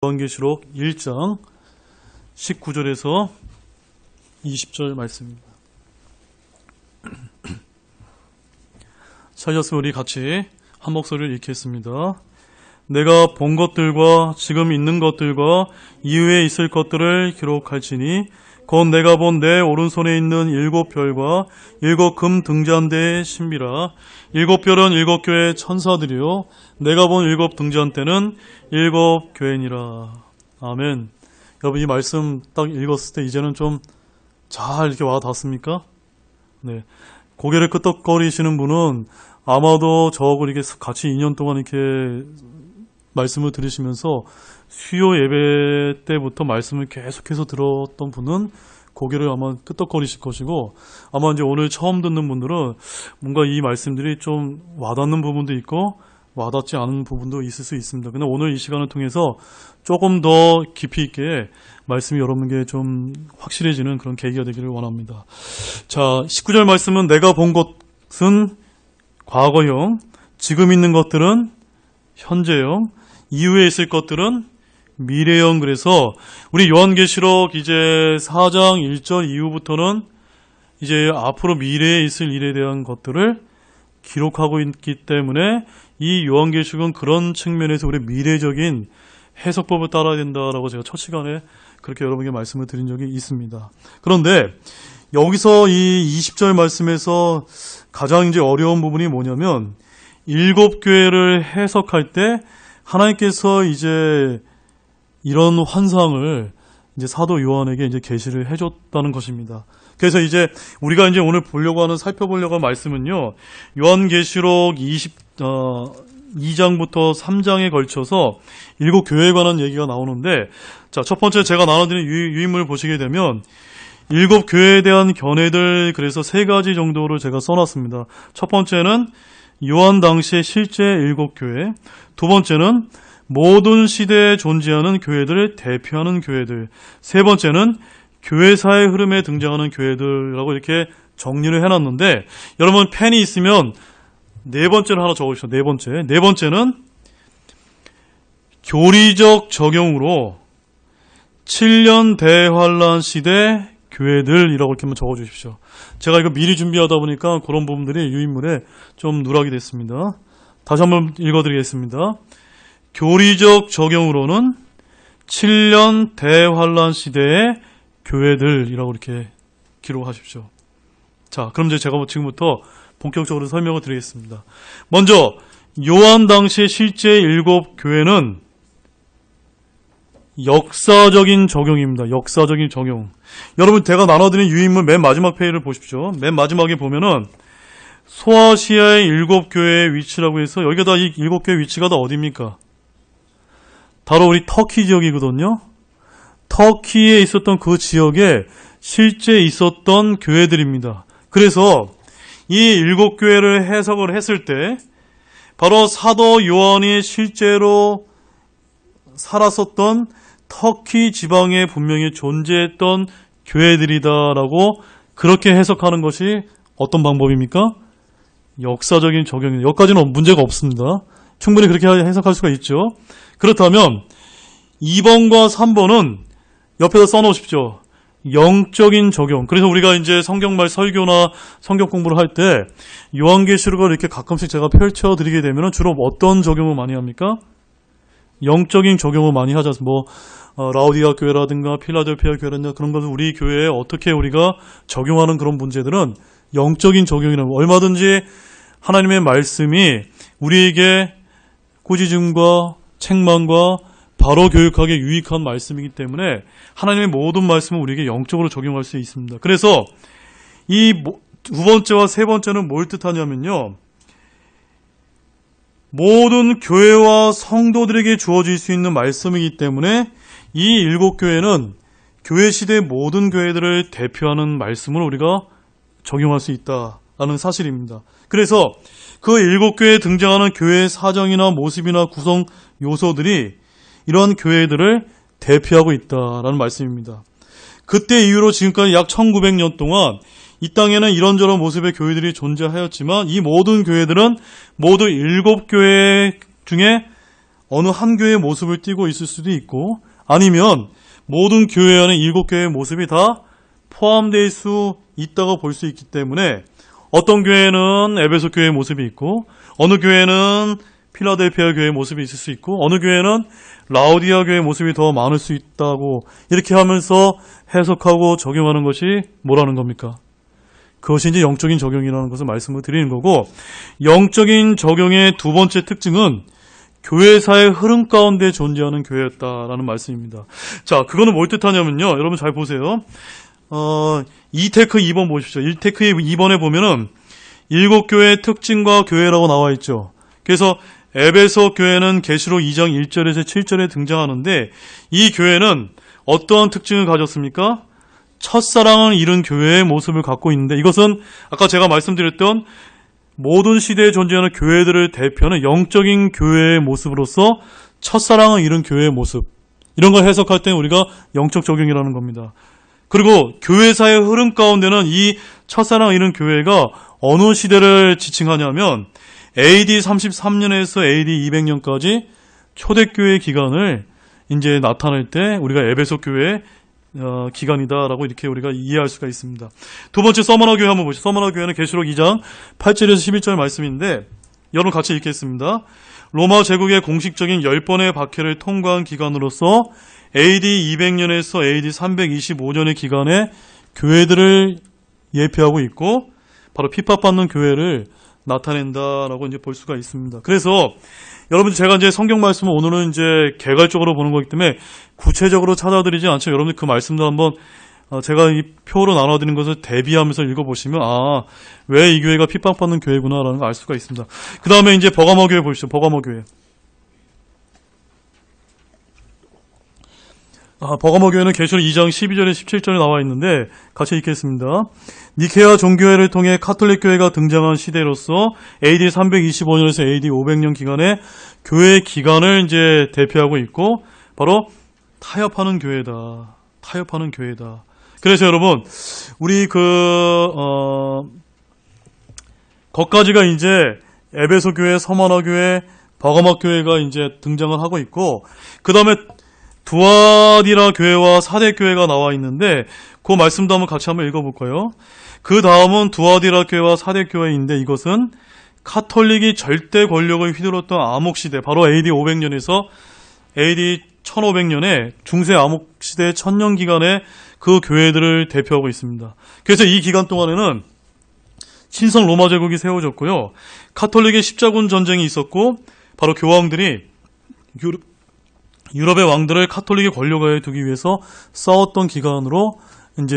요한계시록 1장 19절에서 20절 말씀입니다. 찾았으면 우리 같이 한 목소리를 읽겠습니다. 내가 본 것들과 지금 있는 것들과 이후에 있을 것들을 기록할지니 곧 내가 본 내 오른손에 있는 7별과 7금 등잔대의 신비라. 7별은 7교회의 천사들이요 내가 본 7 등잔대는 7 교회니라. 아멘. 여러분, 이 말씀 딱 읽었을 때 이제는 좀 잘 이렇게 와 닿습니까? 네. 고개를 끄덕거리시는 분은 아마도 저하고 이렇게 같이 2년 동안 이렇게 말씀을 들으시면서 수요 예배 때부터 말씀을 계속해서 들었던 분은 고개를 아마 끄덕거리실 것이고, 아마 이제 오늘 처음 듣는 분들은 뭔가 이 말씀들이 좀 와닿는 부분도 있고 와닿지 않은 부분도 있을 수 있습니다. 근데 오늘 이 시간을 통해서 조금 더 깊이 있게 말씀이 여러분에게 좀 확실해지는 그런 계기가 되기를 원합니다. 자, 19절 말씀은 내가 본 것은 과거형, 지금 있는 것들은 현재형, 이후에 있을 것들은 미래형. 그래서 우리 요한계시록 이제 4장 1절 이후부터는 이제 앞으로 미래에 있을 일에 대한 것들을 기록하고 있기 때문에 이 요한계시록은 그런 측면에서 우리 미래적인 해석법을 따라야 된다라고 제가 첫 시간에 그렇게 여러분에게 말씀을 드린 적이 있습니다. 그런데 여기서 이 20절 말씀에서 가장 이제 어려운 부분이 뭐냐면 7교회를 해석할 때 하나님께서 이제 이런 환상을 이제 사도 요한에게 이제 계시를 해줬다는 것입니다. 그래서 이제 우리가 이제 오늘 살펴보려고 하는 말씀은요, 요한계시록 2장부터 3장에 걸쳐서 7교회에 관한 얘기가 나오는데, 자, 첫 번째 제가 나눠드린 유인물을 보시게 되면 7교회에 대한 견해들, 그래서 3가지 정도로 제가 써놨습니다. 첫 번째는 요한 당시의 실제 7교회, 두 번째는 모든 시대에 존재하는 교회들을 대표하는 교회들, 세 번째는 교회사의 흐름에 등장하는 교회들이라고 이렇게 정리를 해놨는데, 여러분 펜이 있으면 네 번째를 하나 적어주시죠. 네 번째는 교리적 적용으로 7년 대환란 시대 교회들이라고 이렇게 한번 적어주십시오. 제가 이거 미리 준비하다 보니까 그런 부분들이 유인물에 좀 누락이 됐습니다. 다시 한번 읽어드리겠습니다. 교리적 적용으로는 7년 대환란 시대의 교회들이라고 이렇게 기록하십시오. 자, 그럼 이제 제가 지금부터 본격적으로 설명을 드리겠습니다. 먼저 요한 당시의 실제 7교회는 역사적인 적용입니다. 역사적인 적용. 여러분, 제가 나눠드린 유인물 맨 마지막 페이지를 보십시오. 맨 마지막에 보면은 소아시아의 7교회의 위치라고 해서, 여기가 다 이 7교회 위치가 다 어디입니까? 바로 우리 터키 지역이거든요. 터키에 있었던 그 지역에 실제 있었던 교회들입니다. 그래서 이 7교회를 해석을 했을 때 바로 사도 요한이 실제로 살았었던 터키 지방에 분명히 존재했던 교회들이다라고 그렇게 해석하는 것이 어떤 방법입니까? 역사적인 적용입니다. 여기까지는 문제가 없습니다. 충분히 그렇게 해석할 수가 있죠. 그렇다면 2번과 3번은 옆에다 써놓으십시오. 영적인 적용. 그래서 우리가 이제 성경말 설교나 성경 공부를 할 때 요한계시록을 이렇게 가끔씩 제가 펼쳐드리게 되면 주로 어떤 적용을 많이 합니까? 영적인 적용을 많이 하자. 라우디아 교회라든가 필라델피아 교회라든가 그런 것을 우리 교회에 어떻게 우리가 적용하는 그런 문제들은 영적인 적용이라고, 얼마든지 하나님의 말씀이 우리에게 꾸짖음과 책망과 바로 교육하게 유익한 말씀이기 때문에 하나님의 모든 말씀을 우리에게 영적으로 적용할 수 있습니다. 그래서 이 두 번째와 세 번째는 뭘 뜻하냐면요, 모든 교회와 성도들에게 주어질 수 있는 말씀이기 때문에 이 7교회는 교회 시대의 모든 교회들을 대표하는 말씀을 우리가 적용할 수 있다라는 사실입니다. 그래서 그 7교회에 등장하는 교회의 사정이나 모습이나 구성 요소들이 이러한 교회들을 대표하고 있다라는 말씀입니다. 그때 이후로 지금까지 약 1900년 동안 이 땅에는 이런저런 모습의 교회들이 존재하였지만 이 모든 교회들은 모두 7교회 중에 어느 한 교회의 모습을 띠고 있을 수도 있고, 아니면 모든 교회 안에 7교회의 모습이 다 포함될 수 있다고 볼 수 있기 때문에 어떤 교회는 에베소 교회의 모습이 있고, 어느 교회는 필라델피아 교회의 모습이 있을 수 있고, 어느 교회는 라오디아 교회의 모습이 더 많을 수 있다고 이렇게 하면서 해석하고 적용하는 것이 뭐라는 겁니까? 그것이 이제 영적인 적용이라는 것을 말씀을 드리는 거고, 영적인 적용의 두 번째 특징은 교회사의 흐름 가운데 존재하는 교회였다라는 말씀입니다. 자, 그거는 뭘 뜻하냐면요. 여러분 잘 보세요. 2테크 2번 보십시오. 1테크 2번에 보면은 7교회의 특징과 교회라고 나와 있죠. 그래서 에베소 교회는 계시록 2장 1절에서 7절에 등장하는데, 이 교회는 어떠한 특징을 가졌습니까? 첫사랑을 이룬 교회의 모습을 갖고 있는데, 이것은 아까 제가 말씀드렸던 모든 시대에 존재하는 교회들을 대표하는 영적인 교회의 모습으로서 첫사랑을 이룬 교회의 모습, 이런 걸 해석할 때 우리가 영적 적용이라는 겁니다. 그리고 교회사의 흐름 가운데는 이 첫사랑을 이룬 교회가 어느 시대를 지칭하냐면 AD 33년에서 AD 200년까지 초대교회 기간을 이제 나타낼 때 우리가 에베소 교회의 기간이다라고 이렇게 우리가 이해할 수가 있습니다. 두 번째 서머나 교회 한번 보시죠. 서머나 교회는 계시록 2장 8절에서 11절 말씀인데, 여러분 같이 읽겠습니다. 로마 제국의 공식적인 10번의 박해를 통과한 기간으로서 AD 200년에서 AD 325년의 기간에 교회들을 예표하고 있고, 바로 핍박받는 교회를 나타낸다라고 이제 볼 수가 있습니다. 그래서 여러분, 제가 이제 성경 말씀을 오늘은 이제 개괄적으로 보는 거기 때문에 구체적으로 찾아드리지 않죠. 여러분들 그 말씀도 한번 제가 이 표로 나눠드린 것을 대비하면서 읽어보시면, 왜 이 교회가 핍박받는 교회구나라는 걸 알 수가 있습니다. 그 다음에 이제 버가모 교회 보시죠. 버가모 교회. 버가모 교회는 계시록 2장 12절에 17절에 나와 있는데 같이 읽겠습니다. 니케아 종교회를 통해 카톨릭 교회가 등장한 시대로서 AD 325년에서 AD 500년 기간에 교회 기간을 이제 대표하고 있고, 바로 타협하는 교회다. 타협하는 교회다. 그래서 여러분, 우리 거기까지가 이제 에베소 교회, 서머나 교회, 버가모 교회가 이제 등장을 하고 있고, 그 다음에 두아디라 교회와 사대 교회가 나와 있는데, 그 말씀도 한번 같이 한번 읽어볼까요? 그 다음은 두아디라 교회와 사대 교회인데, 이것은 카톨릭이 절대 권력을 휘둘렀던 암흑시대, 바로 AD 500년에서 AD 1500년에 중세 암흑시대의 천년 기간에 그 교회들을 대표하고 있습니다. 그래서 이 기간 동안에는 신성 로마 제국이 세워졌고요. 카톨릭의 십자군 전쟁이 있었고, 바로 교황들이 유럽의 왕들을 카톨릭의 권력하에 두기 위해서 싸웠던 기간으로 이제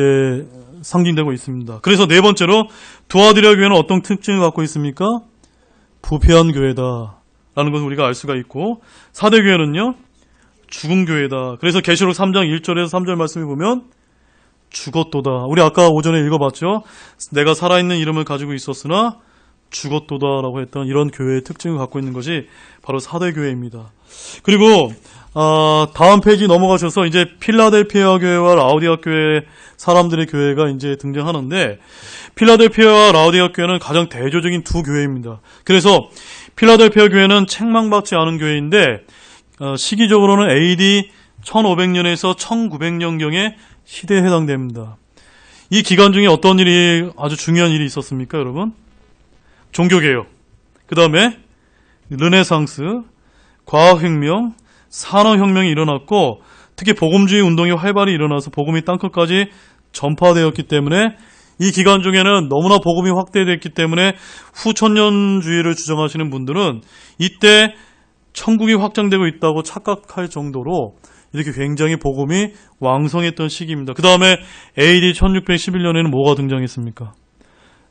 상징되고 있습니다. 그래서 네 번째로 두아디라 교회는 어떤 특징을 갖고 있습니까? 부패한 교회다라는 것을 우리가 알 수가 있고, 사대 교회는요, 죽은 교회다. 그래서 계시록 3장 1절에서 3절 말씀을 보면 죽었도다. 우리 아까 오전에 읽어봤죠. 내가 살아있는 이름을 가지고 있었으나 죽었도다라고 했던 이런 교회의 특징을 갖고 있는 것이 바로 사대 교회입니다. 그리고 다음 페이지 넘어가셔서 이제 필라델피아 교회와 라오디아 교회 사람들의 교회가 이제 등장하는데, 필라델피아와 라오디아 교회는 가장 대조적인 두 교회입니다. 그래서 필라델피아 교회는 책망받지 않은 교회인데, 시기적으로는 AD 1500년에서 1900년경의 시대에 해당됩니다. 이 기간 중에 어떤 일이, 아주 중요한 일이 있었습니까, 여러분? 종교개혁, 그 다음에 르네상스, 과학혁명, 산업혁명이 일어났고, 특히 복음주의 운동이 활발히 일어나서 복음이 땅끝까지 전파되었기 때문에, 이 기간 중에는 너무나 복음이 확대됐기 때문에 후천년주의를 주장하시는 분들은 이때 천국이 확장되고 있다고 착각할 정도로 이렇게 굉장히 복음이 왕성했던 시기입니다. 그 다음에 AD 1611년에는 뭐가 등장했습니까?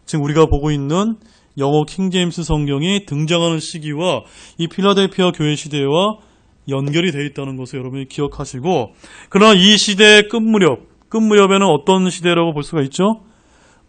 지금 우리가 보고 있는 영어 킹제임스 성경이 등장하는 시기와 이 필라델피아 교회 시대와 연결이 되어 있다는 것을 여러분이 기억하시고, 그러나 이 시대의 끝무렵에는 어떤 시대라고 볼 수가 있죠?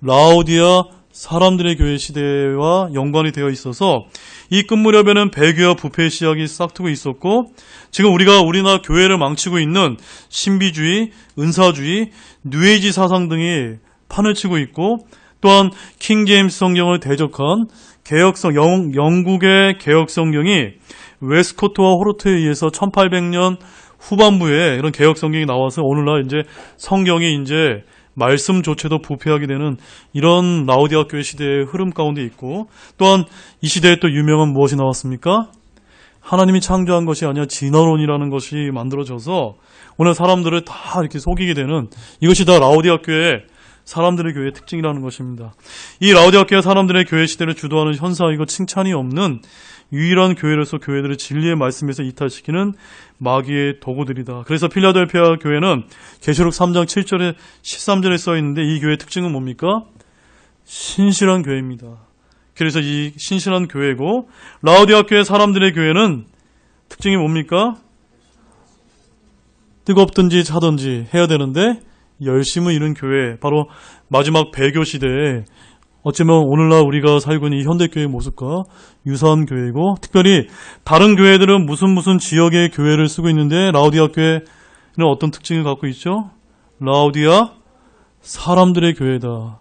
라오디아 사람들의 교회 시대와 연관이 되어 있어서 이 끝무렵에는 배교와 부패의 시작이 싹트고 있었고, 지금 우리나라 교회를 망치고 있는 신비주의, 은사주의, 뉴에이지 사상 등이 판을 치고 있고, 또한 킹제임스 성경을 대적한 개혁성, 영국의 개혁 성경이 웨스코트와 호르트에 의해서 1800년 후반부에 이런 개혁 성경이 나와서 오늘날 이제 성경이 이제 말씀조차도 부패하게 되는 이런 라오디아 교회 시대의 흐름 가운데 있고, 또한 이 시대에 또 유명한 무엇이 나왔습니까? 하나님이 창조한 것이 아니라 진화론이라는 것이 만들어져서 오늘 사람들을 다 이렇게 속이게 되는, 이것이 다 라오디아 교회 사람들의 교회의 특징이라는 것입니다. 이 라오디아 교회 사람들의 교회 시대를 주도하는 현상이고 칭찬이 없는 유일한 교회로서 교회들을 진리의 말씀에서 이탈시키는 마귀의 도구들이다. 그래서 필라델피아 교회는 계시록 3장 7절에 13절에 써 있는데, 이 교회의 특징은 뭡니까? 신실한 교회입니다. 그래서 이 신실한 교회고, 라오디아 교회 사람들의 교회는 특징이 뭡니까? 뜨겁든지 차든지 해야 되는데 열심을 잃은 교회, 바로 마지막 배교 시대에 어쩌면 오늘날 우리가 살고 있는 이 현대교회의 모습과 유사한 교회이고, 특별히 다른 교회들은 무슨 지역의 교회를 쓰고 있는데 라오디아 교회는 어떤 특징을 갖고 있죠? 라오디아 사람들의 교회다.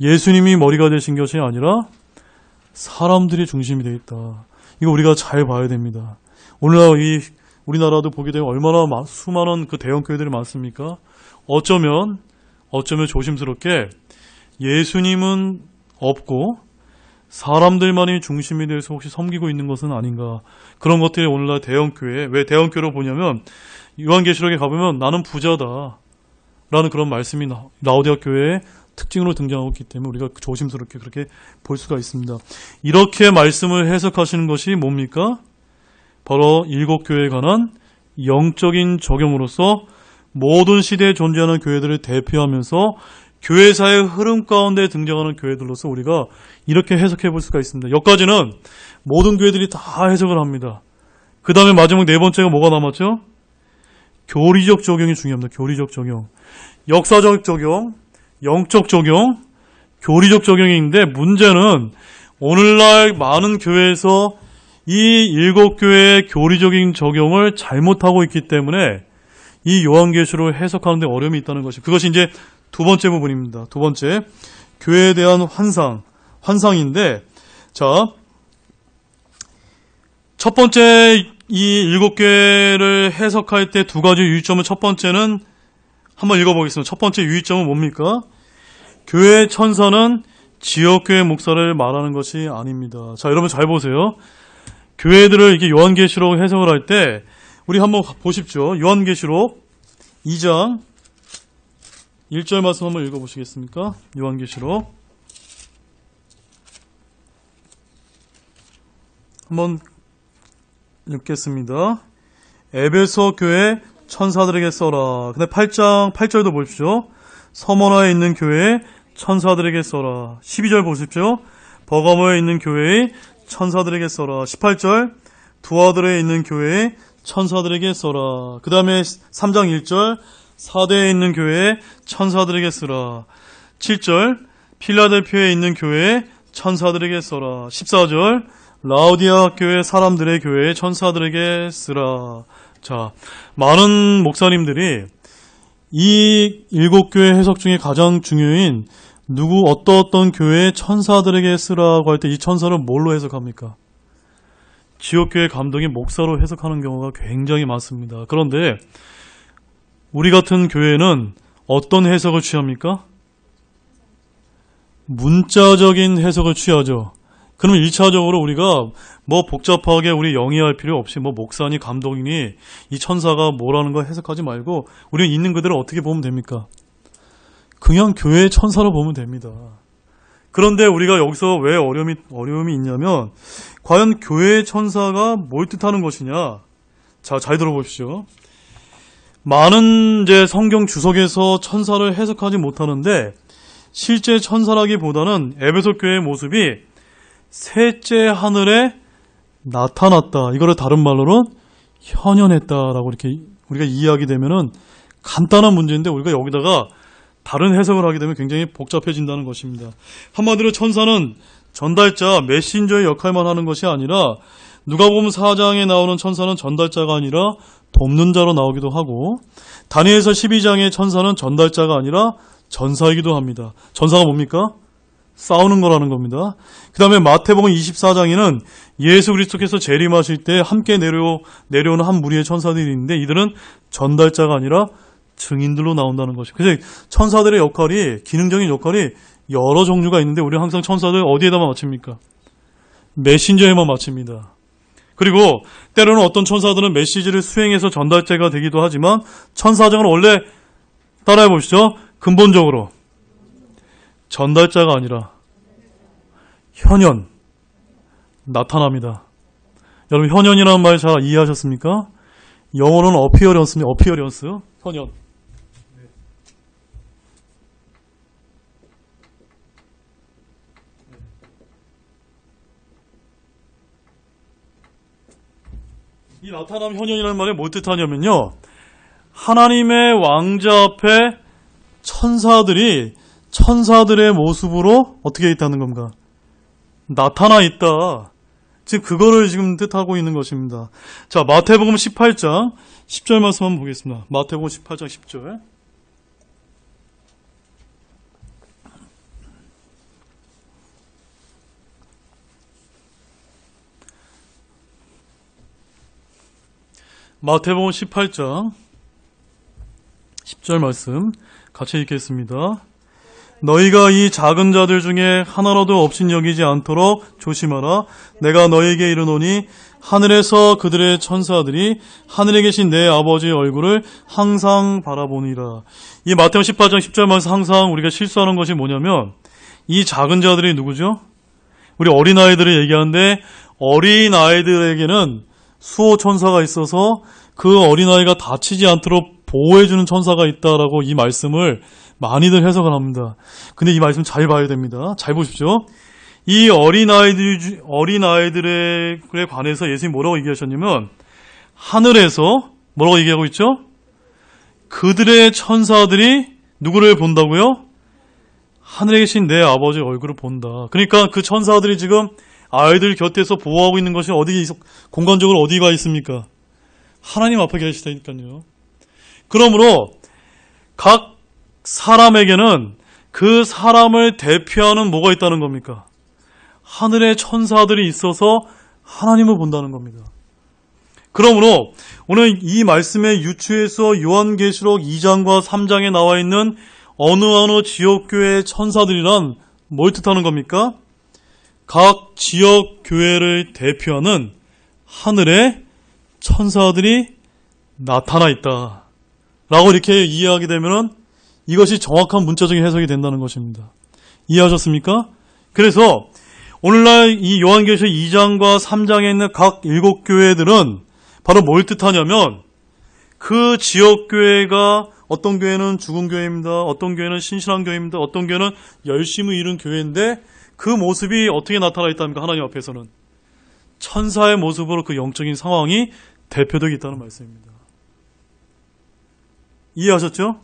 예수님이 머리가 되신 것이 아니라 사람들이 중심이 되어 있다. 이거 우리가 잘 봐야 됩니다. 오늘날 이 우리나라도 보게 되면 얼마나 수많은 그 대형 교회들이 많습니까? 어쩌면 조심스럽게 예수님은 없고 사람들만이 중심이 돼서 혹시 섬기고 있는 것은 아닌가. 그런 것들이 오늘날 대형 교회, 왜 대형 교회로 보냐면 요한계시록에 가보면 나는 부자다 라는 그런 말씀이 라오디아 교회의 특징으로 등장하고 있기 때문에 우리가 조심스럽게 그렇게 볼 수가 있습니다. 이렇게 말씀을 해석하시는 것이 뭡니까? 바로 일곱 교회에 관한 영적인 적용으로서 모든 시대에 존재하는 교회들을 대표하면서 교회사의 흐름 가운데 등장하는 교회들로서 우리가 이렇게 해석해 볼 수가 있습니다. 여기까지는 모든 교회들이 다 해석을 합니다. 그 다음에 마지막 네 번째가 뭐가 남았죠? 교리적 적용이 중요합니다. 교리적 적용. 역사적 적용, 영적 적용, 교리적 적용인데, 문제는 오늘날 많은 교회에서 이 일곱 교회의 교리적인 적용을 잘못하고 있기 때문에 이 요한계시록을 해석하는 데 어려움이 있다는 것이, 그것이 이제 두 번째 부분입니다. 두 번째, 교회에 대한 환상인데, 자, 첫 번째 이 일곱 교회를 해석할 때 두 가지 유의점은, 첫 번째는 한번 읽어보겠습니다. 첫 번째 유의점은 뭡니까? 교회 천사는 지역교회 목사를 말하는 것이 아닙니다. 자, 여러분 잘 보세요. 교회들을 이렇게 요한계시록 해석을 할 때 우리 한번 보십시오. 요한계시록 2장 1절 말씀 한번 읽어보시겠습니까? 요한계시록 한번 읽겠습니다. 에베소 교회 천사들에게 써라. 근데 8장 8절도 보십시오. 서머나에 있는 교회에 천사들에게 써라. 12절 보십시오. 버가모에 있는 교회에 천사들에게 써라. 18절 두아들에 있는 교회에 천사들에게 써라. 그 다음에 3장 1절 사대에 있는 교회에 천사들에게 쓰라. 7절 필라델피아에 있는 교회에 천사들에게 써라. 14절 라오디아 교회 사람들의 교회에 천사들에게 쓰라. 자, 많은 목사님들이 이 일곱 교회 해석 중에 가장 중요한 어떤 교회에 천사들에게 쓰라고 할 때 이 천사를 뭘로 해석합니까? 지역교회 감독인 목사로 해석하는 경우가 굉장히 많습니다. 그런데 우리 같은 교회는 어떤 해석을 취합니까? 문자적인 해석을 취하죠. 그러면 1차적으로 우리가 뭐 복잡하게 우리 영위할 필요 없이 뭐 목사니 감독이니 이 천사가 뭐라는 거 해석하지 말고 우리는 있는 그대로 어떻게 보면 됩니까? 그냥 교회의 천사로 보면 됩니다. 그런데 우리가 여기서 왜 어려움이 있냐면, 과연 교회의 천사가 뭘 뜻하는 것이냐? 자, 잘 들어보십시오. 많은 이제 성경 주석에서 천사를 해석하지 못하는데, 실제 천사라기보다는 에베소 교회의 모습이 셋째 하늘에 나타났다. 이거를 다른 말로는 현현했다라고 이렇게 우리가 이해하게 되면은 간단한 문제인데, 우리가 여기다가 다른 해석을 하게 되면 굉장히 복잡해진다는 것입니다. 한마디로 천사는 전달자, 메신저의 역할만 하는 것이 아니라, 누가복음 4장에 나오는 천사는 전달자가 아니라 돕는 자로 나오기도 하고, 다니엘서 12장의 천사는 전달자가 아니라 전사이기도 합니다. 전사가 뭡니까? 싸우는 거라는 겁니다. 그 다음에 마태복음 24장에는 예수 그리스도께서 재림하실 때 함께 내려오는 한 무리의 천사들이 있는데 이들은 전달자가 아니라 증인들로 나온다는 것이죠. 그래서 천사들의 역할이, 기능적인 역할이 여러 종류가 있는데 우리는 항상 천사들 어디에다만 맞춥니까? 메신저에만 맞춥니다. 그리고 때로는 어떤 천사들은 메시지를 수행해서 전달자가 되기도 하지만 천사장은 원래 따라해 보시죠. 근본적으로 전달자가 아니라 현현, 나타납니다. 여러분 현현이라는 말 잘 이해하셨습니까? 영어로는 어피어런스입니다. 어피어런스, 현현. 이 나타남 현현이라는 말이 뭘 뜻하냐면요. 하나님의 왕자 앞에 천사들의 모습으로 어떻게 있다는 겁니까? 나타나 있다. 지금 그거를 지금 뜻하고 있는 것입니다. 자, 마태복음 18장 10절 말씀 한번 보겠습니다. 마태복음 18장 10절. 마태복음 18장 10절 말씀 같이 읽겠습니다. 너희가 이 작은 자들 중에 하나라도 없인 여기지 않도록 조심하라. 내가 너희에게 이르노니 하늘에서 그들의 천사들이 하늘에 계신 내 아버지의 얼굴을 항상 바라보니라. 이 마태복음 18장 10절 말씀 항상 우리가 실수하는 것이 뭐냐면 이 작은 자들이 누구죠? 우리 어린아이들을 얘기하는데 어린아이들에게는 수호 천사가 있어서 그 어린아이가 다치지 않도록 보호해주는 천사가 있다라고 이 말씀을 많이들 해석을 합니다. 근데 이 말씀 잘 봐야 됩니다. 잘 보십시오. 이 어린아이들에 관해서 예수님이 뭐라고 얘기하셨냐면 하늘에서 뭐라고 얘기하고 있죠? 그들의 천사들이 누구를 본다고요? 하늘에 계신 내 아버지의 얼굴을 본다. 그러니까 그 천사들이 지금 아이들 곁에서 보호하고 있는 것이 공간적으로 어디가 있습니까? 하나님 앞에 계시다니까요. 그러므로 각 사람에게는 그 사람을 대표하는 뭐가 있다는 겁니까? 하늘의 천사들이 있어서 하나님을 본다는 겁니다. 그러므로 오늘 이 말씀의 유추에서 요한계시록 2장과 3장에 나와 있는 어느 지역교회의 천사들이란 뭘 뜻하는 겁니까? 각 지역교회를 대표하는 하늘의 천사들이 나타나 있다 라고 이렇게 이해하게 되면 이것이 정확한 문자적인 해석이 된다는 것입니다. 이해하셨습니까? 그래서 오늘날 이 요한계시록 2장과 3장에 있는 각 7교회들은 바로 뭘 뜻하냐면 그 지역교회가 어떤 교회는 죽은 교회입니다. 어떤 교회는 신실한 교회입니다. 어떤 교회는 열심히 이룬 교회인데 그 모습이 어떻게 나타나 있답니까? 하나님 앞에서는 천사의 모습으로 그 영적인 상황이 대표되고 있다는 말씀입니다. 이해하셨죠?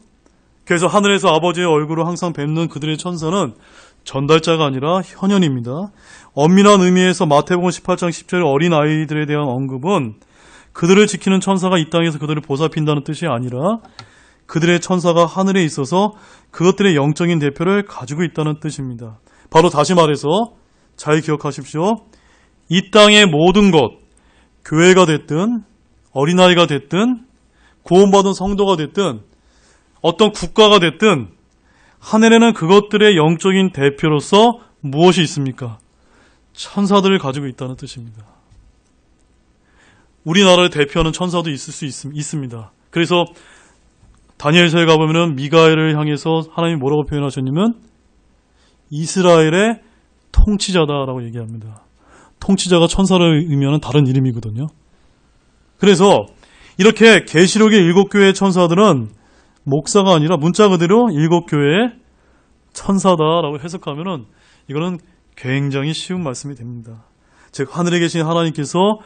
그래서 하늘에서 아버지의 얼굴을 항상 뵙는 그들의 천사는 전달자가 아니라 현현입니다. 엄밀한 의미에서 마태복음 18장 10절의 어린아이들에 대한 언급은 그들을 지키는 천사가 이 땅에서 그들을 보살핀다는 뜻이 아니라 그들의 천사가 하늘에 있어서 그것들의 영적인 대표를 가지고 있다는 뜻입니다. 바로 다시 말해서 잘 기억하십시오. 이 땅의 모든 것, 교회가 됐든 어린아이가 됐든 구원받은 성도가 됐든 어떤 국가가 됐든 하늘에는 그것들의 영적인 대표로서 무엇이 있습니까? 천사들을 가지고 있다는 뜻입니다. 우리나라를 대표하는 천사도 있을 수 있습니다. 그래서 다니엘서에 가보면 미가엘을 향해서 하나님이 뭐라고 표현하셨냐면 이스라엘의 통치자다라고 얘기합니다. 통치자가 천사를 의미하는 다른 이름이거든요. 그래서 이렇게 계시록의 7교회의 천사들은 목사가 아니라 문자 그대로 7교회의 천사다라고 해석하면은 이거는 굉장히 쉬운 말씀이 됩니다. 즉 하늘에 계신 하나님께서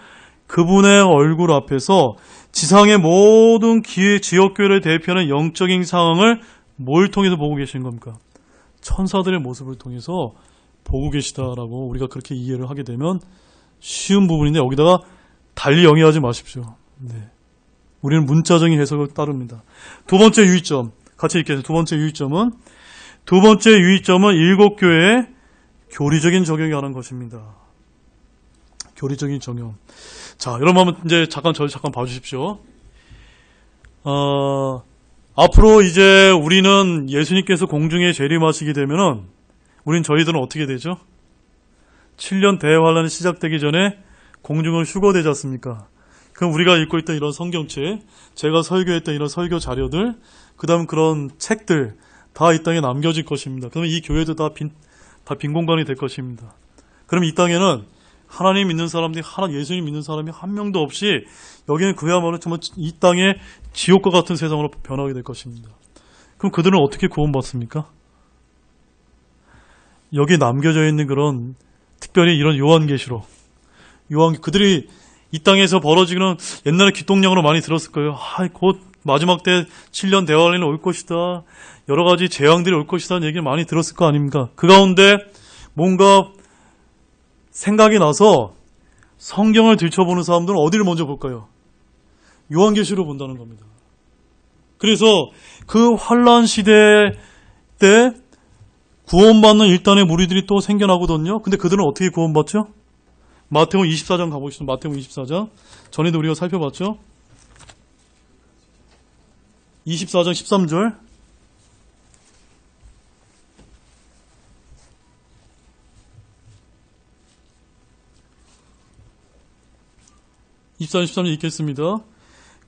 그분의 얼굴 앞에서 지상의 모든 지역교회를 대표하는 영적인 상황을 뭘 통해서 보고 계신 겁니까? 천사들의 모습을 통해서 보고 계시다라고 우리가 그렇게 이해를 하게 되면 쉬운 부분인데 여기다가 달리 영위하지 마십시오. 네. 우리는 문자적인 해석을 따릅니다. 두 번째 유의점 같이 읽겠습니다. 두 번째 유의점은 7교회의 교리적인 적용이 하는 것입니다. 교리적인 적용. 자, 여러분 한번 이제 저를 잠깐 봐주십시오. 앞으로 이제 우리는 예수님께서 공중에 재림하시게 되면은 저희들은 어떻게 되죠? 7년 대환란이 시작되기 전에 공중은 휴거되지 않습니까? 그럼 우리가 읽고 있던 이런 성경책, 제가 설교했던 이런 설교 자료들, 그 다음 그런 책들 다 이 땅에 남겨질 것입니다. 그러면 이 교회도 다 빈 공간이 될 것입니다. 그럼 이 땅에는 하나님 믿는 사람들이, 예수님 믿는 사람이 한 명도 없이 여기는 그야말로 정말 이 땅의 지옥과 같은 세상으로 변하게 될 것입니다. 그럼 그들은 어떻게 구원받습니까? 여기에 남겨져 있는 그런 특별히 이런 요한계시록, 그들이 이 땅에서 벌어지기는 옛날에 기똥령으로 많이 들었을 거예요. 곧 마지막 때 7년 대환란이 올 것이다. 여러 가지 재앙들이 올 것이다는 얘기를 많이 들었을 거 아닙니까? 그 가운데 뭔가 생각이 나서 성경을 들춰보는 사람들은 어디를 먼저 볼까요? 요한계시로 본다는 겁니다. 그래서 그 환란 시대 때 구원받는 일단의 무리들이 또 생겨나거든요. 근데 그들은 어떻게 구원받죠? 마태복음 24장 가보시죠. 마태복음 24장. 전에도 우리가 살펴봤죠? 24장 13절. 24장 13절 읽겠습니다.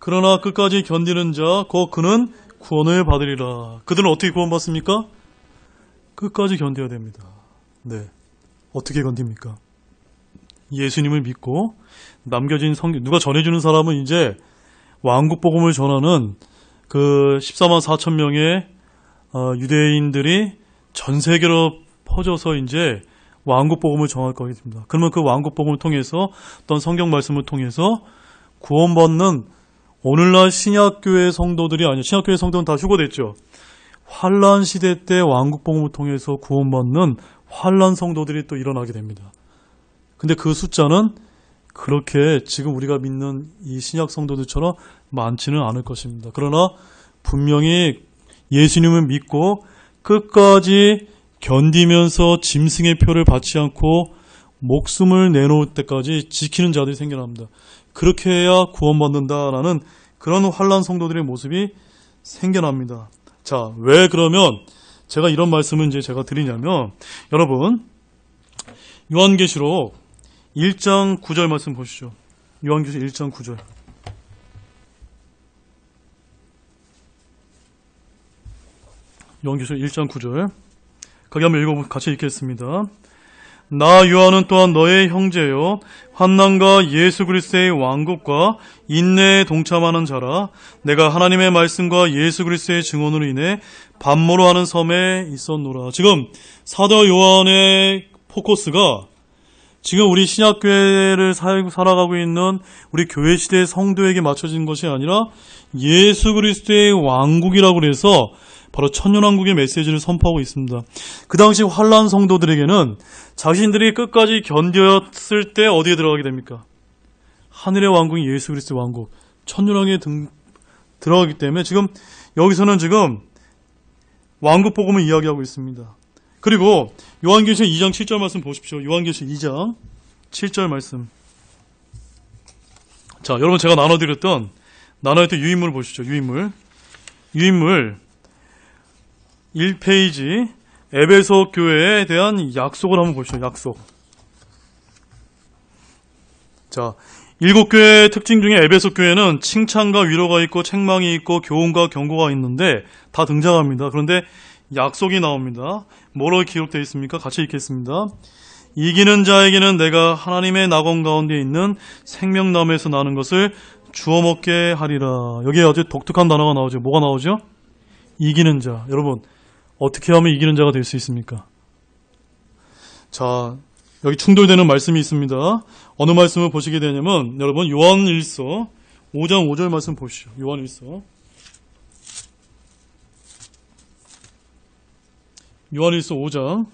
그러나 끝까지 견디는 자, 곧 그는 구원을 받으리라. 그들은 어떻게 구원받습니까? 끝까지 견뎌야 됩니다. 네. 어떻게 견딥니까? 예수님을 믿고 남겨진 성경, 누가 전해주는 사람은 이제 왕국 복음을 전하는 그 14만 4천 명의 유대인들이 전 세계로 퍼져서 이제 왕국 복음을 정할 거겠습니다. 그러면 그 왕국 복음을 통해서 어떤 성경 말씀을 통해서 구원받는 오늘날 신약교회 성도들이 아니요, 신약교회 성도는 다 휴거됐죠. 환란 시대 때 왕국 복음을 통해서 구원받는 환란 성도들이 또 일어나게 됩니다. 근데 그 숫자는 그렇게 지금 우리가 믿는 이 신약 성도들처럼 많지는 않을 것입니다. 그러나 분명히 예수님을 믿고 끝까지 견디면서 짐승의 표를 받지 않고 목숨을 내놓을 때까지 지키는 자들이 생겨납니다. 그렇게 해야 구원받는다라는 그런 환란 성도들의 모습이 생겨납니다. 자, 왜 그러면 제가 이런 말씀을 이제 제가 드리냐면, 여러분 요한계시록 1장 9절 말씀 보시죠. 요한계시록 1장 9절. 요한계시록 1장 9절. 거기 한번 같이 읽겠습니다. 나 요한은 또한 너의 형제요 환난과 예수 그리스도의 왕국과 인내에 동참하는 자라. 내가 하나님의 말씀과 예수 그리스도의 증언으로 인해 반모로 하는 섬에 있었노라. 지금 사도 요한의 포커스가 지금 우리 신약교회를 살아가고 있는 우리 교회 시대의 성도에게 맞춰진 것이 아니라 예수 그리스도의 왕국이라고 그래서 바로 천년왕국의 메시지를 선포하고 있습니다. 그 당시 환란 성도들에게는 자신들이 끝까지 견뎠을 때 어디에 들어가게 됩니까? 하늘의 왕국인 예수 그리스도의 왕국, 천년왕국에 들어가기 때문에 지금 여기서는 지금 왕국 복음을 이야기하고 있습니다. 그리고 요한계시록 2장 7절 말씀 보십시오. 요한계시록 2장 7절 말씀. 자, 여러분 제가 나눠드렸던 유인물 보시죠. 유인물 1페이지 에베소 교회에 대한 약속을 한번 보시죠. 약속. 자, 7교회의 특징 중에 에베소 교회는 칭찬과 위로가 있고 책망이 있고 교훈과 경고가 있는데 다 등장합니다. 그런데 약속이 나옵니다. 뭐로 기록되어 있습니까? 같이 읽겠습니다. 이기는 자에게는 내가 하나님의 낙원 가운데 있는 생명나무에서 나는 것을 주워 먹게 하리라. 여기에 아주 독특한 단어가 나오죠. 뭐가 나오죠? 이기는 자. 여러분, 어떻게 하면 이기는 자가 될 수 있습니까? 자, 여기 충돌되는 말씀이 있습니다. 어느 말씀을 보시게 되냐면, 여러분 요한일서 5장 5절 말씀 보시죠. 요한일서 5장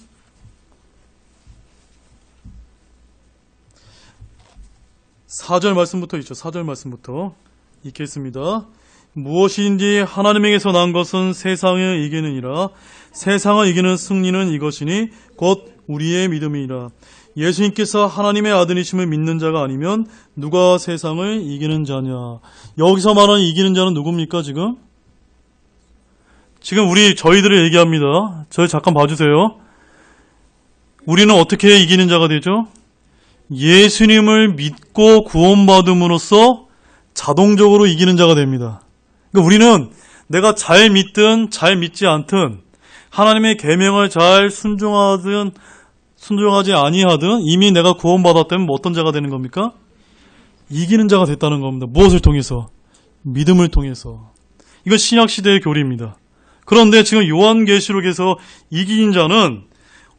4절 말씀부터 있죠. 4절 말씀부터 읽겠습니다. 무엇인지 하나님에게서 난 것은 세상을 이기느니라. 세상을 이기는 승리는 이것이니 곧 우리의 믿음이니라. 예수님께서 하나님의 아들이심을 믿는 자가 아니면 누가 세상을 이기는 자냐. 여기서 말하는 이기는 자는 누굽니까 지금? 지금 저희들을 얘기합니다. 저희 잠깐 봐주세요. 우리는 어떻게 이기는 자가 되죠? 예수님을 믿고 구원받음으로써 자동적으로 이기는 자가 됩니다. 그러니까 우리는 내가 잘 믿든 잘 믿지 않든 하나님의 계명을 잘 순종하든 순종하지 아니하든 이미 내가 구원받았다면 어떤 자가 되는 겁니까? 이기는 자가 됐다는 겁니다. 무엇을 통해서? 믿음을 통해서. 이건 신약시대의 교리입니다. 그런데 지금 요한계시록에서 이기는 자는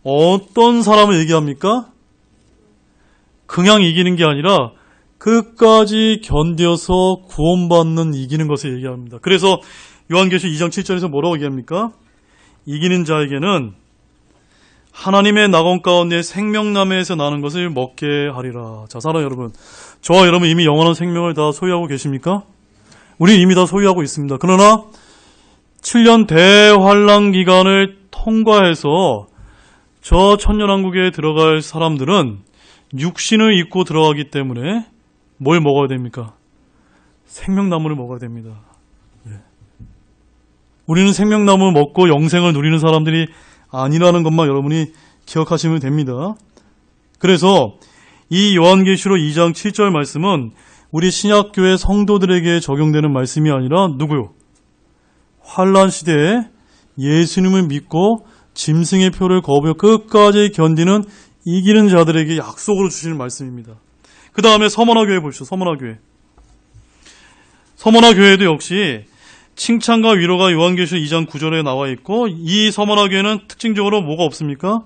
어떤 사람을 얘기합니까? 그냥 이기는 게 아니라 끝까지 견뎌서 구원받는 이기는 것을 얘기합니다. 그래서 요한계시록 2장 7절에서 뭐라고 얘기합니까? 이기는 자에게는 하나님의 낙원 가운데 생명나무에서 나는 것을 먹게 하리라. 자, 사랑 여러분, 저와 여러분 이미 영원한 생명을 다 소유하고 계십니까? 우리 이미 다 소유하고 있습니다. 그러나 7년 대환란 기간을 통과해서 저 천년왕국에 들어갈 사람들은 육신을 입고 들어가기 때문에 뭘 먹어야 됩니까? 생명나무를 먹어야 됩니다. 우리는 생명나무를 먹고 영생을 누리는 사람들이 아니라는 것만 여러분이 기억하시면 됩니다. 그래서 이 요한계시록 2장 7절 말씀은 우리 신약교회 성도들에게 적용되는 말씀이 아니라 누구요? 환란 시대에 예수님을 믿고 짐승의 표를 거부해 끝까지 견디는 이기는 자들에게 약속으로 주시는 말씀입니다. 그 다음에 서머나 교회 보시죠. 서머나 교회. 서머나 교회도 역시 칭찬과 위로가 요한계시록 2장 9절에 나와 있고 이 서머나 교회는 특징적으로 뭐가 없습니까?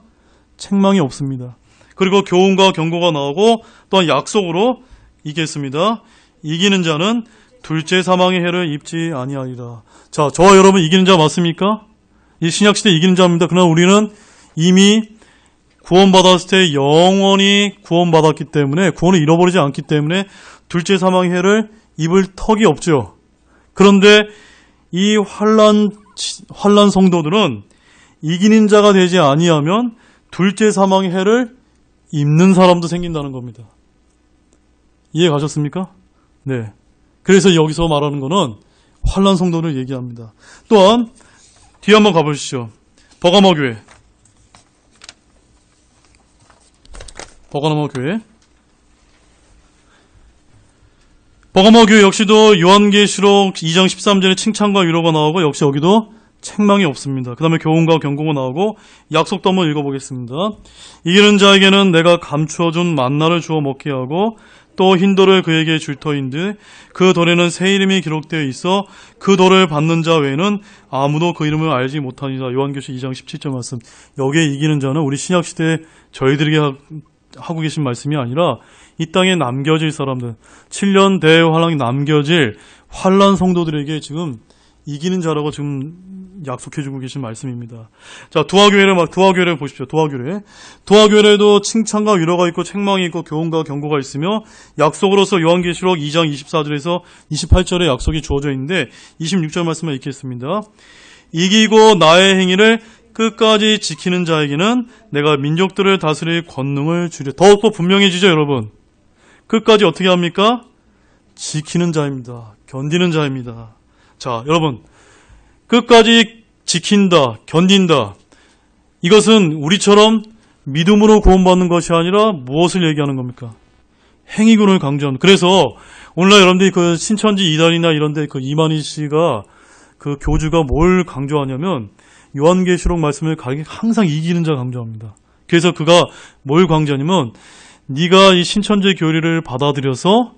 책망이 없습니다. 그리고 교훈과 경고가 나오고 또한 약속으로 이겼습니다. 이기는 자는 둘째 사망의 해를 입지 아니하리라. 자, 저와 여러분 이기는 자 맞습니까? 이 신약시대 이기는 자입니다. 그러나 우리는 이미 구원받았을 때 영원히 구원받았기 때문에 구원을 잃어버리지 않기 때문에 둘째 사망의 해를 입을 턱이 없죠. 그런데 이 환란 성도들은 이기는 자가 되지 아니하면 둘째 사망의 해를 입는 사람도 생긴다는 겁니다. 이해 가셨습니까? 네. 그래서 여기서 말하는 거는 환란 성도를 얘기합니다. 또한 뒤에 한번 가보시죠. 버가모 교회. 버가모 교회. 버가모 교회 역시도 요한계시록 2장 13절에 칭찬과 위로가 나오고 역시 여기도 책망이 없습니다. 그 다음에 교훈과 경고가 나오고 약속도 한번 읽어보겠습니다. 이기는 자에게는 내가 감추어준 만나를 주어 먹게 하고 또 흰 돌을 그에게 줄 터인데 그 돌에는 새 이름이 기록되어 있어 그 돌을 받는 자 외에는 아무도 그 이름을 알지 못하니라. 요한계시록 2장 17절 말씀. 여기에 이기는 자는 우리 신약시대에 저희들에게 하고 계신 말씀이 아니라 이 땅에 남겨질 사람들 7년 대환란이 남겨질 환란 성도들에게 지금 이기는 자라고 지금 약속해주고 계신 말씀입니다. 자, 두아교회를 보십시오. 두아교회에도 칭찬과 위로가 있고 책망이 있고 교훈과 경고가 있으며 약속으로서 요한계시록 2장 24절에서 28절에 약속이 주어져 있는데 26절 말씀을 읽겠습니다. 이기고 나의 행위를 끝까지 지키는 자에게는 내가 민족들을 다스릴 권능을 주려. 더욱더 분명해지죠, 여러분. 끝까지 어떻게 합니까? 지키는 자입니다. 견디는 자입니다. 자, 여러분. 끝까지 지킨다, 견딘다. 이것은 우리처럼 믿음으로 구원받는 것이 아니라 무엇을 얘기하는 겁니까? 행위군을 강조하는. 그래서 오늘날 여러분들이 그 신천지 이단이나 이런데 그 이만희 씨가 그 교주가 뭘 강조하냐면 요한계시록 말씀을 항상 이기는 자 강조합니다. 그래서 그가 뭘 강조하냐면 네가 이 신천지 교리를 받아들여서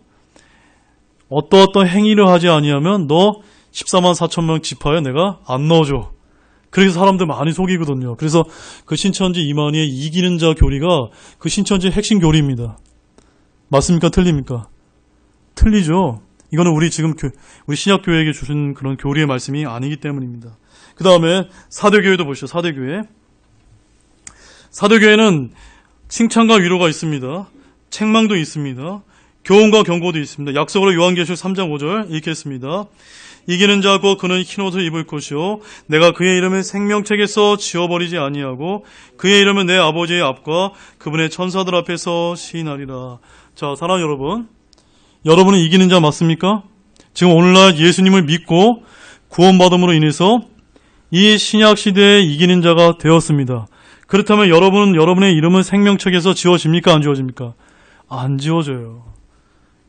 어떤 행위를 하지 아니하면 너 14만 4천 명 지파에 내가 안 넣어줘. 그래서 사람들 많이 속이거든요. 그래서 그 신천지 이만희의 이기는 자 교리가 그 신천지의 핵심 교리입니다. 맞습니까? 틀립니까? 틀리죠. 이거는 우리 신약교회에게 주신 그런 교리의 말씀이 아니기 때문입니다. 그 다음에 사도교회도 보시죠. 사도교회는 칭찬과 위로가 있습니다. 책망도 있습니다. 교훈과 경고도 있습니다. 약속으로 요한계시록 3장 5절 읽겠습니다. 이기는 자고 그는 흰옷을 입을 것이요 내가 그의 이름을 생명책에서 지워버리지 아니하고 그의 이름은 내 아버지의 앞과 그분의 천사들 앞에서 시인하리라. 자, 사랑하는 여러분, 여러분은 이기는 자 맞습니까? 지금 오늘날 예수님을 믿고 구원받음으로 인해서 이 신약 시대에 이기는 자가 되었습니다. 그렇다면 여러분은 여러분의 이름은 생명책에서 지워집니까? 안 지워집니까? 안 지워져요.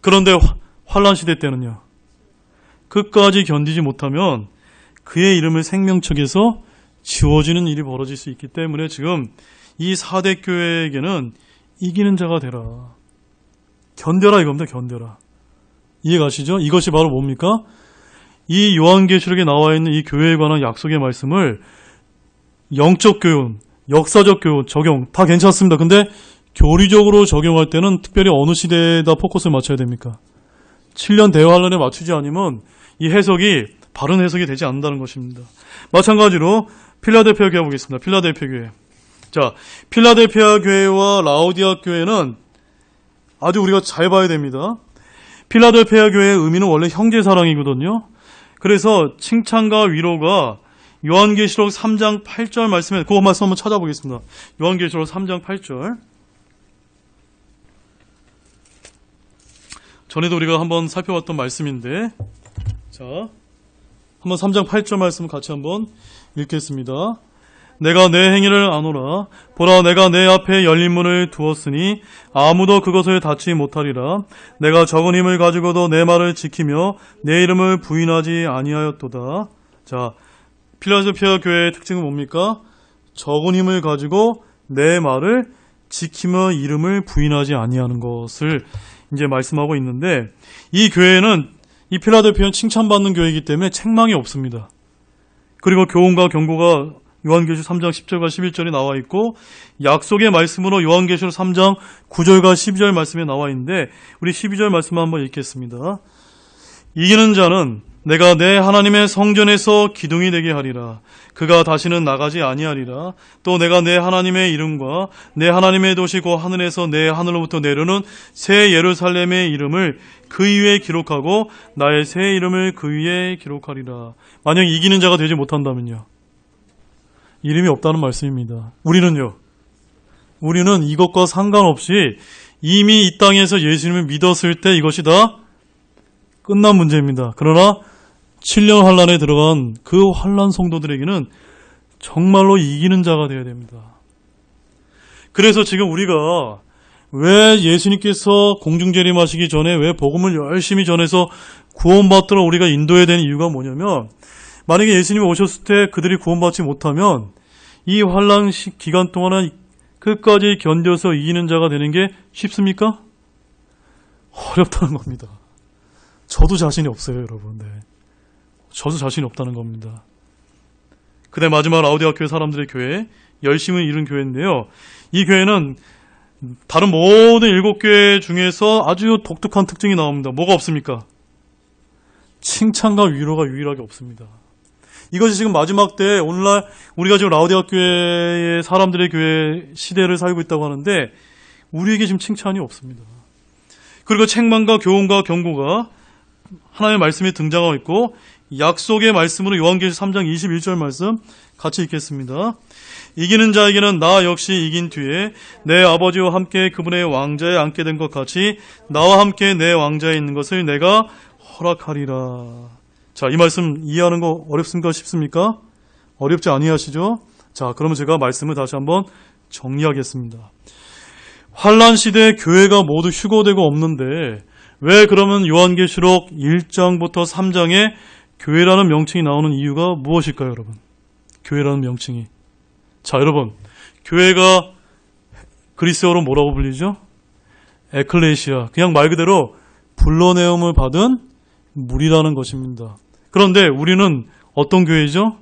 그런데 환란 시대 때는요, 끝까지 견디지 못하면 그의 이름을 생명책에서 지워지는 일이 벌어질 수 있기 때문에 지금 이 4대 교회에게는 이기는 자가 되라. 견뎌라 이겁니다. 견뎌라. 이해가시죠? 이것이 바로 뭡니까? 이 요한계시록에 나와 있는 이 교회에 관한 약속의 말씀을 영적 교훈, 역사적 교훈, 적용 다 괜찮습니다. 근데 교리적으로 적용할 때는 특별히 어느 시대에다 포커스를 맞춰야 됩니까? 7년 대환란에 맞추지 않으면 이 해석이 바른 해석이 되지 않는다는 것입니다. 마찬가지로 필라델피아 교회 보겠습니다. 필라델피아 교회. 자, 필라델피아 교회와 라오디아 교회는 아주 우리가 잘 봐야 됩니다. 필라델피아 교회의 의미는 원래 형제 사랑이거든요. 그래서 칭찬과 위로가 요한계시록 3장 8절 말씀에 그 말씀 한번 찾아보겠습니다. 요한계시록 3장 8절. 전에도 우리가 한번 살펴봤던 말씀인데, 자, 한번 3장 8절 말씀 같이 한번 읽겠습니다. 내가 내 행위를 아노라. 보라, 내가 내 앞에 열린 문을 두었으니 아무도 그것을 닫지 못하리라. 내가 적은 힘을 가지고도 내 말을 지키며 내 이름을 부인하지 아니하였도다. 자, 필라델피아 교회의 특징은 뭡니까? 적은 힘을 가지고 내 말을 지키며 이름을 부인하지 아니하는 것을 이제 말씀하고 있는데, 이 교회는, 이 필라델피아는 칭찬받는 교회이기 때문에 책망이 없습니다. 그리고 교훈과 경고가 요한계시록 3장 10절과 11절에 나와 있고, 약속의 말씀으로 요한계시록 3장 9절과 12절 말씀에 나와 있는데, 우리 12절 말씀 한번 읽겠습니다. 이기는 자는 내가 내 하나님의 성전에서 기둥이 되게 하리라. 그가 다시는 나가지 아니하리라. 또 내가 내 하나님의 이름과 내 하나님의 도시 곧 하늘에서 내 하늘로부터 내려오는 새 예루살렘의 이름을 그 위에 기록하고 나의 새 이름을 그 위에 기록하리라. 만약 이기는 자가 되지 못한다면요, 이름이 없다는 말씀입니다. 우리는요, 우리는 이것과 상관없이 이미 이 땅에서 예수님을 믿었을 때 이것이 다 끝난 문제입니다. 그러나 7년 환란에 들어간 그 환란 성도들에게는 정말로 이기는 자가 되어야 됩니다. 그래서 지금 우리가 왜 예수님께서 공중재림하시기 전에 왜 복음을 열심히 전해서 구원받도록 우리가 인도해야 되는 이유가 뭐냐면, 만약에 예수님이 오셨을 때 그들이 구원받지 못하면 이 환란 기간 동안은 끝까지 견뎌서 이기는 자가 되는 게 쉽습니까? 어렵다는 겁니다. 저도 자신이 없어요, 여러분. 네. 저도 자신이 없다는 겁니다. 그다음 마지막 라오디아 교회 사람들의 교회, 열심히 이룬 교회인데요. 이 교회는 다른 모든 7교회 중에서 아주 독특한 특징이 나옵니다. 뭐가 없습니까? 칭찬과 위로가 유일하게 없습니다. 이것이 지금 마지막 때, 오늘날 우리가 지금 라오디아 교회의 사람들의 교회 시대를 살고 있다고 하는데, 우리에게 지금 칭찬이 없습니다. 그리고 책망과 교훈과 경고가 하나님의 말씀이 등장하고 있고, 약속의 말씀으로 요한계시록 3장 21절 말씀 같이 읽겠습니다. 이기는 자에게는 나 역시 이긴 뒤에 내 아버지와 함께 그분의 왕자에 앉게 된 것 같이 나와 함께 내 왕자에 있는 것을 내가 허락하리라. 자, 이 말씀 이해하는 거 어렵습니까? 쉽습니까? 어렵지 아니하시죠? 자, 그러면 제가 말씀을 다시 한번 정리하겠습니다. 환란 시대에 교회가 모두 휴거되고 없는데 왜 그러면 요한계시록 1장부터 3장에 교회라는 명칭이 나오는 이유가 무엇일까요, 여러분? 교회라는 명칭이. 자, 여러분, 교회가 그리스어로 뭐라고 불리죠? 에클레시아. 그냥 말 그대로 불러내음을 받은 무리라는 것입니다. 그런데 우리는 어떤 교회죠?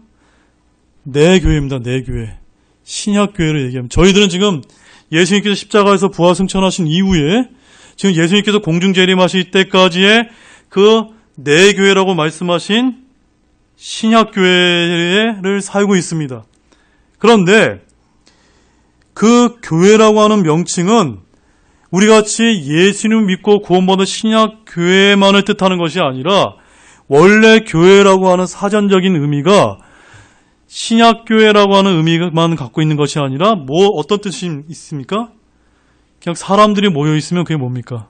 내 교회입니다. 내 교회. 신약 교회를 얘기합니다. 저희들은 지금 예수님께서 십자가에서 부활승천하신 이후에 지금 예수님께서 공중재림하실 때까지의 그 내 교회라고 말씀하신 신약 교회를 살고 있습니다. 그런데 그 교회라고 하는 명칭은 우리 같이 예수님을 믿고 구원받은 신약 교회만을 뜻하는 것이 아니라 원래 교회라고 하는 사전적인 의미가 신약교회라고 하는 의미만 갖고 있는 것이 아니라 어떤 뜻이 있습니까? 그냥 사람들이 모여 있으면 그게 뭡니까?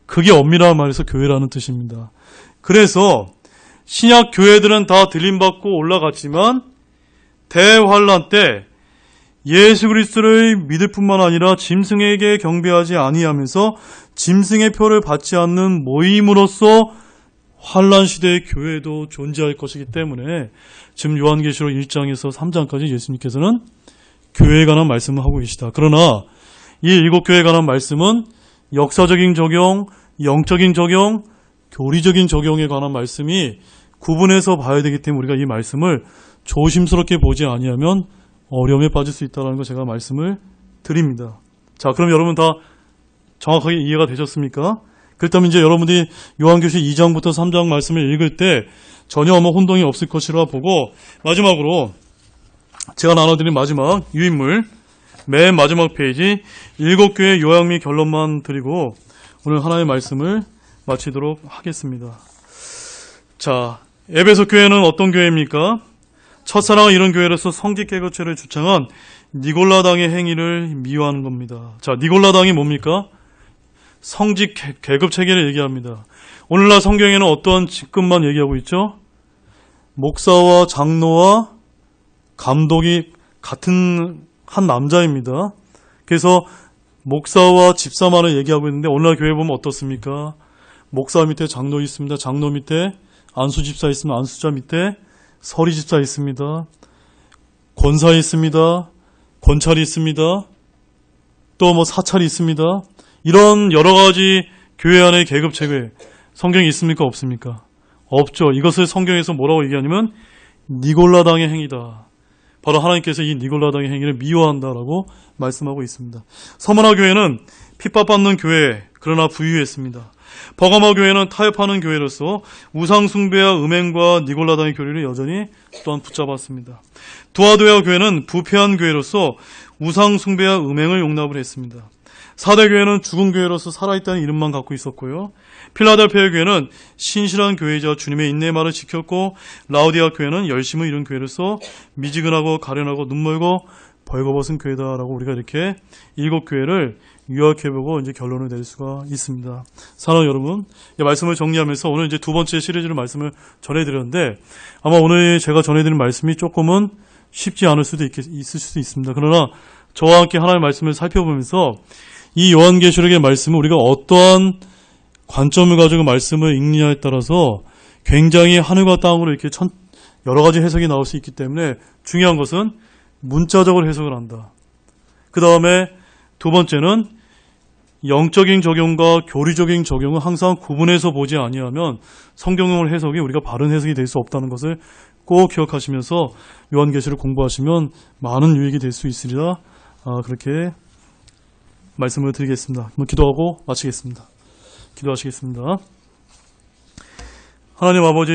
그게 엄밀한 말해서 교회라는 뜻입니다. 그래서 신약 교회들은 다 들림받고 올라갔지만 대환란 때 예수 그리스도를 믿을 뿐만 아니라 짐승에게 경배하지 아니하면서 짐승의 표를 받지 않는 모임으로써 환란 시대의 교회도 존재할 것이기 때문에 지금 요한계시록 1장에서 3장까지 예수님께서는 교회에 관한 말씀을 하고 계시다. 그러나 이 7교회에 관한 말씀은 역사적인 적용, 영적인 적용, 교리적인 적용에 관한 말씀이 구분해서 봐야 되기 때문에 우리가 이 말씀을 조심스럽게 보지 아니하면 어려움에 빠질 수 있다는 거 제가 말씀을 드립니다. 자, 그럼 여러분 다 정확하게 이해가 되셨습니까? 그렇다면 이제 여러분들이 요한계시록 2장부터 3장 말씀을 읽을 때 전혀 혼동이 없을 것이라 보고 마지막으로 제가 나눠드린 마지막 유인물 맨 마지막 페이지 7교회 요약 및 결론만 드리고 오늘 하나의 말씀을 마치도록 하겠습니다. 자, 에베소 교회는 어떤 교회입니까? 첫사랑을 이룬 교회로서 성직 계급체를 주창한 니골라당의 행위를 미화하는 겁니다. 자, 니골라당이 뭡니까? 성직 계급 체계를 얘기합니다. 오늘날 성경에는 어떠한 직급만 얘기하고 있죠? 목사와 장로와 감독이 같은 한 남자입니다. 그래서 목사와 집사만을 얘기하고 있는데 오늘날 교회 보면 어떻습니까? 목사 밑에 장로 있습니다. 장로 밑에 안수 집사 있으면 안수자 밑에 서리 집사 있습니다. 권사 있습니다. 권찰이 있습니다. 또 사찰이 있습니다. 이런 여러 가지 교회 안의 계급 체계 성경에 있습니까? 없습니까? 없죠. 이것을 성경에서 뭐라고 얘기하냐면 니골라당의 행위다. 바로 하나님께서 이 니골라당의 행위를 미워한다라고 말씀하고 있습니다. 서머나 교회는 핍박받는 교회 그러나 부유했습니다. 버가모 교회는 타협하는 교회로서 우상숭배와 음행과 니골라당의 교리를 여전히 또한 붙잡았습니다. 두아도야 교회는 부패한 교회로서 우상숭배와 음행을 용납을 했습니다. 사대 교회는 죽은 교회로서 살아있다는 이름만 갖고 있었고요. 필라델피아 교회는 신실한 교회이자 주님의 인내의 말을 지켰고 라오디아 교회는 열심을 이룬 교회로서 미지근하고 가련하고 눈멀고 벌거벗은 교회다라고 우리가 이렇게 7교회를 요약해보고 이제 결론을 낼 수가 있습니다. 사랑하는 여러분, 이 말씀을 정리하면서 오늘 이제 두 번째 시리즈로 말씀을 전해드렸는데 아마 오늘 제가 전해드린 말씀이 조금은 쉽지 않을 수도 있을 수도 있습니다. 그러나 저와 함께 하나님의 말씀을 살펴보면서 이 요한계시록의 말씀은 우리가 어떠한 관점을 가지고 말씀을 읽느냐에 따라서 굉장히 하늘과 땅으로 이렇게 여러 가지 해석이 나올 수 있기 때문에 중요한 것은 문자적으로 해석을 한다. 그 다음에 두 번째는 영적인 적용과 교리적인 적용은 항상 구분해서 보지 아니하면 성경의 해석이 우리가 바른 해석이 될 수 없다는 것을 꼭 기억하시면서 요한계시록 공부하시면 많은 유익이 될 수 있으리라 그렇게 말씀을 드리겠습니다. 기도하고 마치겠습니다. 기도하시겠습니다. 하나님 아버지,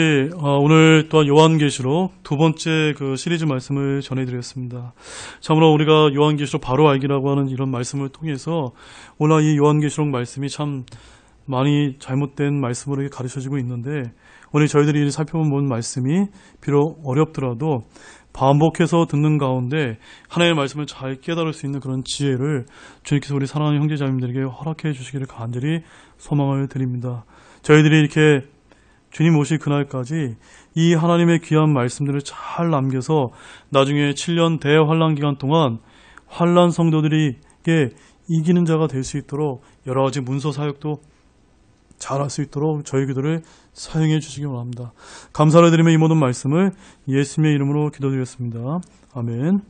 오늘 또한 요한계시록 두 번째 그 시리즈 말씀을 전해드렸습니다. 참으로 우리가 요한계시록 바로 알기라고 하는 이런 말씀을 통해서 오늘 이 요한계시록 말씀이 참 많이 잘못된 말씀으로 가르쳐지고 있는데 오늘 저희들이 살펴본 말씀이 비록 어렵더라도 반복해서 듣는 가운데 하나님의 말씀을 잘 깨달을 수 있는 그런 지혜를 주님께서 우리 사랑하는 형제자매들에게 허락해 주시기를 간절히 소망을 드립니다. 저희들이 이렇게 주님 오실 그날까지 이 하나님의 귀한 말씀들을 잘 남겨서 나중에 7년 대환란 기간 동안 환란 성도들에게 이기는 자가 될 수 있도록 여러 가지 문서 사역도 잘할 수 있도록 저희 기도를 사용해 주시기 원합니다. 감사를 드리며 이 모든 말씀을 예수님의 이름으로 기도드렸습니다. 아멘.